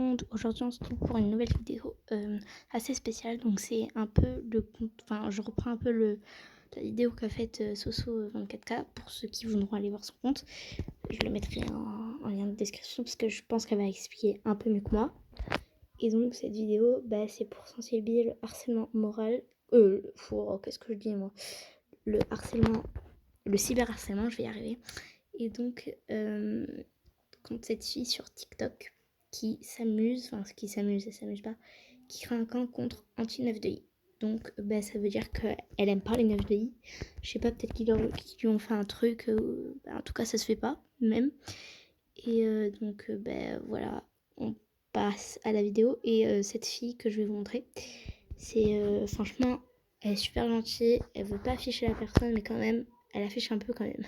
monde, aujourd'hui on se retrouve pour une nouvelle vidéo assez spéciale. Donc c'est un peu je reprends un peu la vidéo qu'a faite Soso24K pour ceux qui voudront aller voir son compte. Je le mettrai en lien de description parce que je pense qu'elle va expliquer un peu mieux que moi. Et donc cette vidéo, c'est pour sensibiliser le harcèlement moral, qu'est-ce que je dis moi, le cyberharcèlement, je vais y arriver. Et donc contre cette fille sur TikTok qui s'amuse, elle s'amuse pas, qui crée un camp contre anti-9 de i. Donc ça veut dire qu'elle aime pas les 9 de i. Je sais pas, peut-être qu'ils lui ont fait un truc, en tout cas ça se fait pas, même. Et voilà, on passe à la vidéo. Et cette fille que je vais vous montrer, c'est franchement, elle est super gentille, elle veut pas afficher la personne, mais quand même, elle affiche un peu quand même.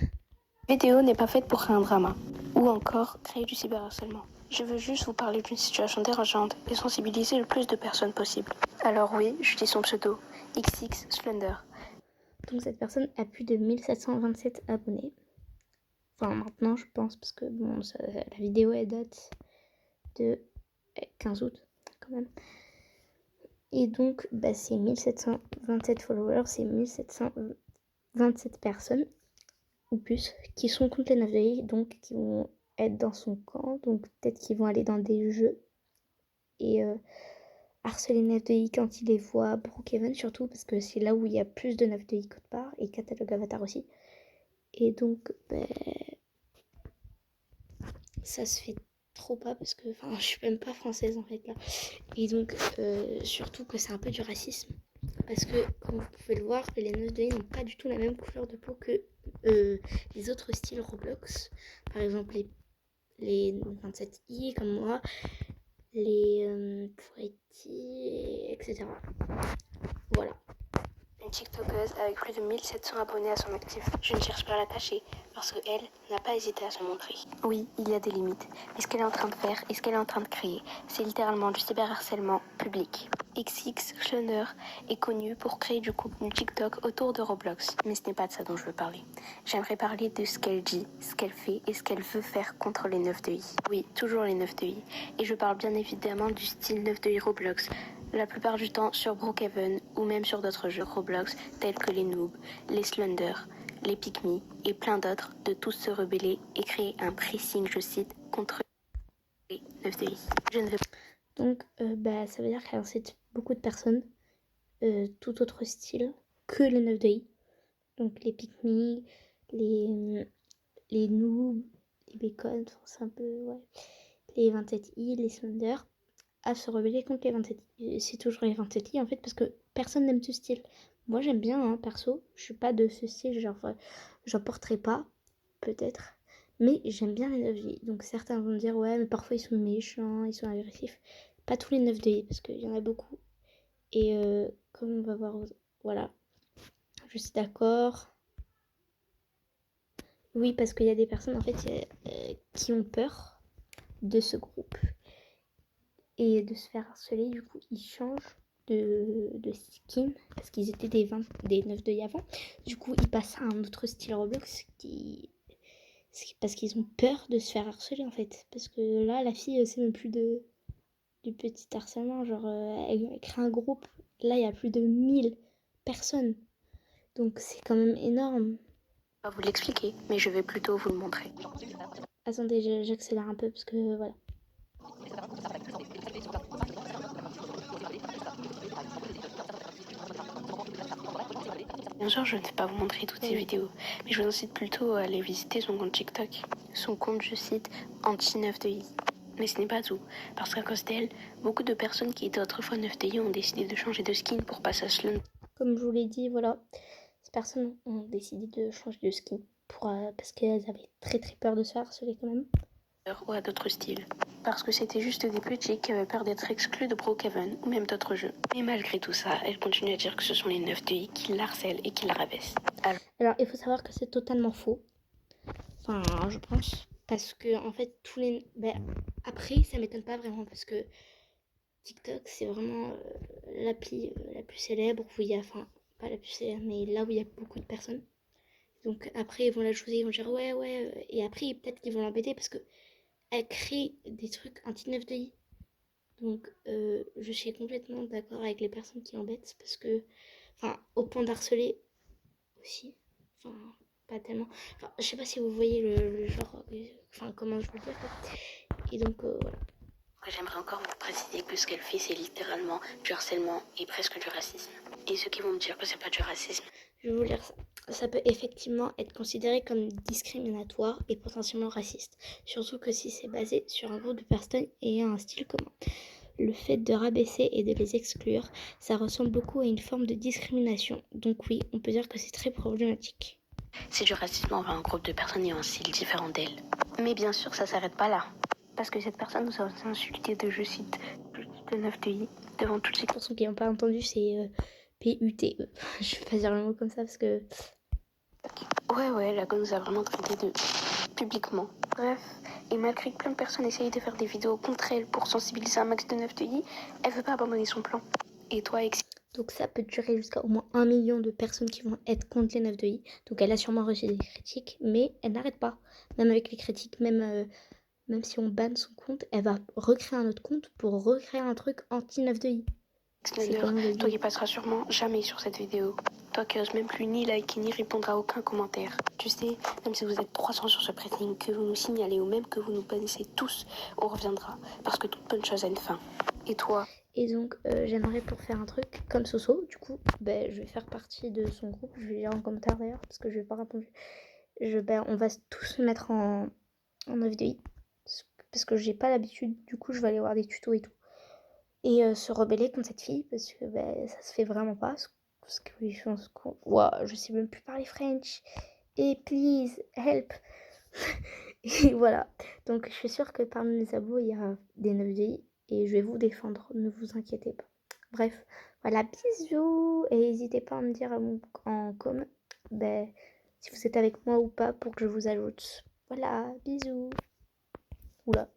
La vidéo n'est pas faite pour créer un drama, ou encore créer du cyberharcèlement. Je veux juste vous parler d'une situation dérangeante et sensibiliser le plus de personnes possible. Alors oui, je dis son pseudo, XX Slender. Donc cette personne a plus de 1727 abonnés. Enfin maintenant je pense, parce que la vidéo elle date de 15 août quand même. Et donc c'est 1727 followers, c'est 1727 personnes ou plus qui sont contre les 9 donc qui vont être dans son camp. Donc peut-être qu'ils vont aller dans des jeux et harceler 9 quand ils les voient, Brookhaven surtout, parce que c'est là où il y a plus de 9 code part, et Catalogue Avatar aussi. Et donc ça se fait trop pas, parce que je suis même pas française en fait là. Et donc surtout que c'est un peu du racisme, parce que comme vous pouvez le voir, les 9 n'ont pas du tout la même couleur de peau que les autres styles Roblox. Par exemple les 27i comme moi, les Pretty, etc. Voilà. Une TikTokeuse avec plus de 1700 abonnés à son actif. Je ne cherche pas à la cacher, parce qu'elle n'a pas hésité à se montrer. Oui, il y a des limites. Mais ce qu'elle est en train de faire et ce qu'elle est en train de créer, c'est littéralement du cyberharcèlement public. XX Slender est connu pour créer du contenu TikTok autour de Roblox. Mais ce n'est pas de ça dont je veux parler. J'aimerais parler de ce qu'elle dit, ce qu'elle fait et ce qu'elle veut faire contre les 9 de i. Oui, toujours les 9 de i. Et je parle bien évidemment du style 9 de i Roblox. La plupart du temps sur Brookhaven ou même sur d'autres jeux Roblox tels que les Noobs, les Slender, les Pikmi et plein d'autres, de tous se rebeller et créer un pressing, je cite, contre les 9 de i. Je ne vais Donc ça veut dire qu'elle incite beaucoup de personnes, tout autre style que les 9 de i. Donc les Pikmi, les Noobs, les Bacon, c'est un peu, ouais, les 27i, les Slender, à se rebeller contre les 27i. C'est toujours les 27i en fait, parce que personne n'aime ce style. Moi j'aime bien, perso, je suis pas de ce style, j'en porterai pas, peut-être, mais j'aime bien les 9 de i. Donc certains vont me dire ouais, mais parfois ils sont méchants, ils sont agressifs. Pas tous les 9 de i, parce qu'il y en a beaucoup. Et comme on va voir, voilà, je suis d'accord. Oui, parce qu'il y a des personnes en fait qui ont peur de ce groupe et de se faire harceler. Du coup, ils changent de skin parce qu'ils étaient des 9 de avant. Du coup, ils passent à un autre style Roblox parce qu'ils ont peur de se faire harceler en fait. Parce que là, la fille, c'est même plus du petit harcèlement. Genre, elle crée un groupe. Là, il y a plus de 1000 personnes. Donc, c'est quand même énorme. pas vous l'expliquer, mais je vais plutôt vous le montrer. Attendez, j'accélère un peu parce que voilà. Bien sûr, je ne vais pas vous montrer toutes ces vidéos, mais je vous incite plutôt à aller visiter son compte TikTok. Son compte, je cite, anti-9 de i. Mais ce n'est pas tout, parce qu'à cause d'elle, beaucoup de personnes qui étaient autrefois 9 de i ont décidé de changer de skin pour passer à Slender. Comme je vous l'ai dit, voilà, ces personnes ont décidé de changer de skin parce qu'elles avaient très très peur de se faire harceler quand même. Ou à d'autres styles. Parce que c'était juste des petits qui avaient peur d'être exclus de Brookhaven ou même d'autres jeux. Mais malgré tout ça, elle continue à dire que ce sont les 9 de i qui l'harcèlent et qui la rabaissent. Alors il faut savoir que c'est totalement faux. Enfin, je pense. Parce que en fait, après, ça m'étonne pas vraiment parce que TikTok, c'est vraiment l'appli la plus célèbre où il y a, enfin, pas la plus célèbre, mais là où il y a beaucoup de personnes. Donc après, ils vont la choisir, ils vont dire ouais, et après, peut-être qu'ils vont l'embêter parce que elle crée des trucs anti 9 de i. Donc je suis complètement d'accord avec les personnes qui embêtent parce que, enfin, au point d'harceler aussi, enfin, pas tellement. Enfin, je sais pas si vous voyez le genre, enfin, comment je veux le dire, quoi. Et donc, voilà. J'aimerais encore vous préciser que ce qu'elle fait, c'est littéralement du harcèlement et presque du racisme. Et ceux qui vont me dire que c'est pas du racisme. Je vais vous lire ça. Ça peut effectivement être considéré comme discriminatoire et potentiellement raciste, surtout que si c'est basé sur un groupe de personnes ayant un style commun. Le fait de rabaisser et de les exclure, ça ressemble beaucoup à une forme de discrimination. Donc oui, on peut dire que c'est très problématique. C'est du racisme envers un groupe de personnes ayant un style différent d'elle. Mais bien sûr, ça s'arrête pas là. Parce que cette personne nous a insulté de, je cite, de 9 de I devant toutes ces... Pour ceux qui n'ont pas entendu, c'est P-U-T-E. Je vais pas dire le mot comme ça parce que... Ouais, la gueule nous a vraiment traité de... publiquement. Bref, et malgré que plein de personnes essayent de faire des vidéos contre elle pour sensibiliser un max de 9 de I, elle veut pas abandonner son plan. Et toi, Donc ça peut durer jusqu'à au moins 1 million de personnes qui vont être contre les 9 de I. Donc elle a sûrement reçu des critiques, mais elle n'arrête pas. Même avec les critiques, même si on banne son compte, elle va recréer un autre compte pour recréer un truc anti-9 de I. C'est quand même toi qui passeras sûrement jamais sur cette vidéo. Toi qui oses même plus ni liker ni répondre à aucun commentaire. Tu sais, même si vous êtes 300 sur ce pressing, que vous nous signalez ou même que vous nous bannissez tous, on reviendra. Parce que toute bonne chose a une fin. Et toi? Et donc j'aimerais pour faire un truc comme Soso, du coup, je vais faire partie de son groupe. Je vais lire en commentaire d'ailleurs, parce que je vais pas répondre. On va tous se mettre en 9 de I. Parce que j'ai pas l'habitude, du coup je vais aller voir des tutos et tout. Et se rebeller contre cette fille parce que ça se fait vraiment pas. Parce que les gens je sais même plus parler French. Et please, help. Et voilà. Donc je suis sûre que parmi mes abos, il y a des 9DI et je vais vous défendre, ne vous inquiétez pas. Bref, voilà, bisous. Et n'hésitez pas à me dire en com si vous êtes avec moi ou pas pour que je vous ajoute. Voilà, bisous. Oula.